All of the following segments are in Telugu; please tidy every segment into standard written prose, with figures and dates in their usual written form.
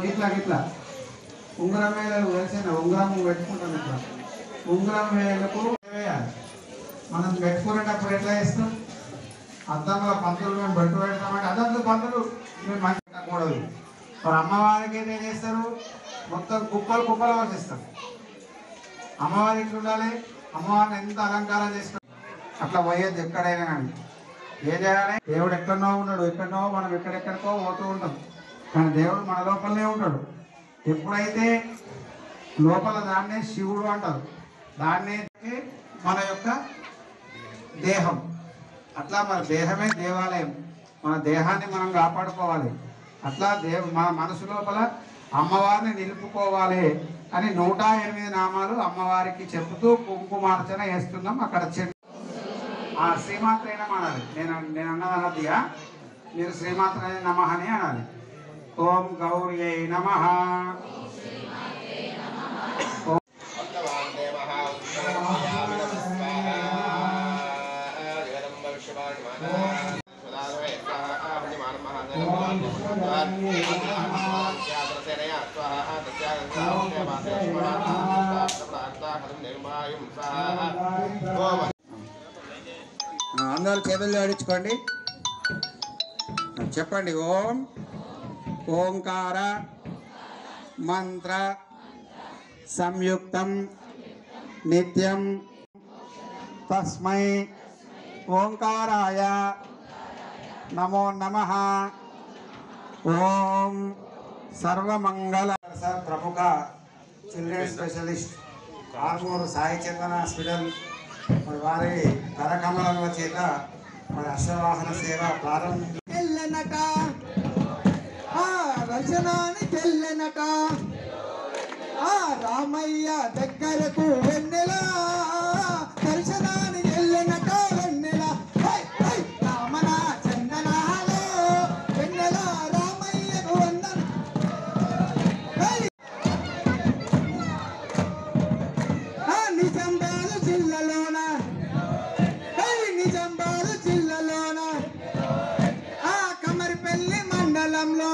ఇట్లా ఇట్లా ఉంగరం వేలకు తెలిసిన ఉంగరం పెట్టుకుంటాం. ఇట్లా ఉంగరం వేలకు వేయాలి. మనం పెట్టుకునేటప్పుడు ఎట్లా వేస్తాం? అద్దంలో పంతులు మేము బట్టు పెడతామంటే అద్దంలో పంతులు మేము మంచి పెట్టకూడదు. మరి అమ్మవారికి ఏం చేస్తారు? మొత్తం కుప్పలు కుప్పలు వసిస్తారు. అమ్మవారికి ఉండాలి. అమ్మవారిని ఎంత అలంకారం చేసుకుంటాం అట్లా పోయేది ఎక్కడైనా కానీ ఏం చేయాలి? దేవుడు ఎక్కడనో ఉన్నాడు, ఎక్కడనో మనం ఎక్కడెక్కడికో పోతూ ఉంటాం. కానీ దేవుడు మన లోపలనే ఉంటాడు. ఎప్పుడైతే లోపల దాన్నే శివుడు అంటారు, దాన్నే మన యొక్క దేహం. అట్లా మన దేహమే దేవాలయం. మన దేహాన్ని మనం కాపాడుకోవాలి. అట్లా మన మనసు లోపల అమ్మవారిని నిలుపుకోవాలి అని 108 నామాలు అమ్మవారికి చెబుతూ కుంకుమార్చన వేస్తున్నాం. అక్కడ శ్రీమాత్రైన అనాలి. నేను అన్నదన్నదిగా మీరు శ్రీమాత్రైన నమః అని అనాలి. ఓం గౌర్యై నమః. అందరూ చేతులు జోడించుకోండి, చెప్పండి. ఓం ఓంకార మంత్ర సంయుక్తం నిత్యం తస్మై ఓంకారాయ నమో నమః. ఓం సర్వమంగళ. సార్ ప్రముఖ చిల్డ్రన్ స్పెషలిస్ట్ ఆర్మూరు సాయి చందన హాస్పిటల్ వారి కరకమలముల చేత మరి అశ్వవాహన సేవ ప్రారంభ తెల్లనట రచనానికి వెళ్ళనట రామయ్య దగ్గరకు వెన్నెలా దర్శనానికి వెళ్ళనట వెన్నెల రామన చందనాలో వెన్నెల రామయ్యకు వందన. నిజామాబాద్ జిల్లాలోన నిజామాబాద్ జిల్లాలోన కమర్పల్లి మండలంలో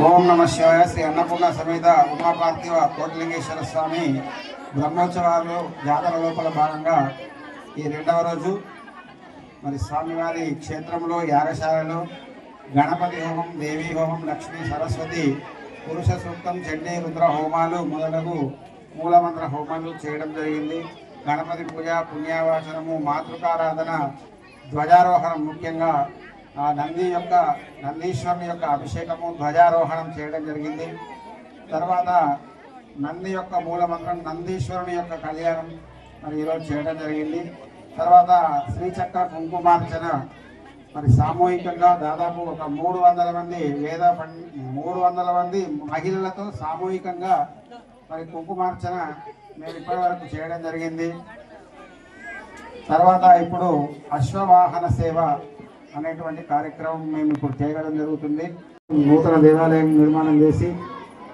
ఓం నమ శివాయ. శ్రీ అన్నపూర్ణ సమేత ఉమాపార్థివ కోటిలింగేశ్వర స్వామి బ్రహ్మోత్సవాలు జాతర లోపల భాగంగా ఈ 2వ రోజు మరి స్వామివారి క్షేత్రంలో యాగశాలలో గణపతి హోమం, దేవీ హోమం, లక్ష్మీ సరస్వతి పురుష సూక్తం, చండీ రుద్ర హోమాలు మొదలగు మూలమంత్ర హోమాలు చేయడం జరిగింది. గణపతి పూజ, పుణ్యావాచనము, మాతృకారాధన, ధ్వజారోహణం, ముఖ్యంగా నందీశ్వరుని యొక్క అభిషేకము, ధ్వజారోహణం చేయడం జరిగింది. తర్వాత నంది యొక్క మూలమంత్రం, నందీశ్వరుని యొక్క కళ్యాణం మరి ఈరోజు చేయడం జరిగింది. తర్వాత శ్రీచక్ర కుంకుమార్చన మరి సామూహికంగా దాదాపు ఒక 300 మంది 300 మంది మహిళలతో సామూహికంగా మరి కుంకుమార్చన మేము ఇప్పటి వరకు చేయడం జరిగింది. తర్వాత ఇప్పుడు అశ్వవాహన సేవ అనేటువంటి కార్యక్రమం మేము ఇప్పుడు చేయడం జరుగుతుంది. నూతన దేవాలయం నిర్మాణం చేసి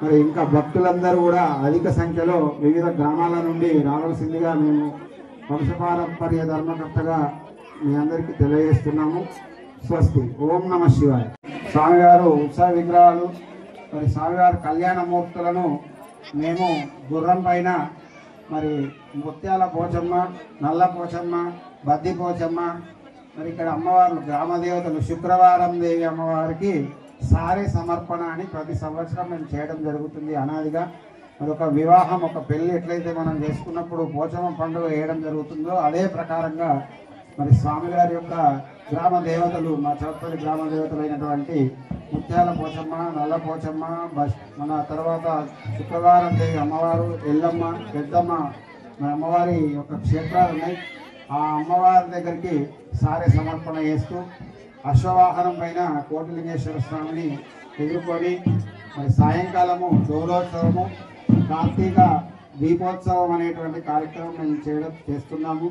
మరి ఇంకా భక్తులందరూ కూడా అధిక సంఖ్యలో వివిధ గ్రామాల నుండి రావాల్సిందిగా మేము వంశపారంపర్య ధర్మకర్తగా మీ అందరికీ తెలియజేస్తున్నాము. స్వస్తి. ఓం నమ శివాయ. స్వామివారు ఉత్సవ విగ్రహాలు మరి స్వామివారి కళ్యాణ మూర్తులను మేము గుర్రం పైన మరి ముత్యాల పోచమ్మ, నల్ల పోచమ్మ, బద్ది పోచమ్మ, మరి ఇక్కడ అమ్మవారు గ్రామదేవతలు శుక్రవారం దేవి అమ్మవారికి సారే సమర్పణ అని ప్రతి సంవత్సరం మేము చేయడం జరుగుతుంది అనాదిగా. అదొక వివాహం, ఒక పెళ్లి ఎట్లయితే మనం చేసుకున్నప్పుడు పోచమ్మ పండుగ వేయడం జరుగుతుందో అదే ప్రకారంగా మరి స్వామివారి యొక్క గ్రామ దేవతలు, మా చౌపల్లి గ్రామ దేవతలు అయినటువంటి ముత్యాల పోచమ్మ, నల్ల పోచమ్మ, మన తర్వాత శుక్రవారం దేవి అమ్మవారు, ఎల్లమ్మ, పెద్దమ్మ, మన అమ్మవారి యొక్క క్షేత్రాలు ఉన్నాయి. ఆ అమ్మవారి దగ్గరికి సారే సమర్పణ చేస్తూ అశ్వవాహనం పైన కోటిలింగేశ్వర స్వామిని ఎదుర్కొని మరి సాయంకాలము డోలోత్సవము, కార్తీక దీపోత్సవం అనేటువంటి కార్యక్రమం మేము చేస్తున్నాము.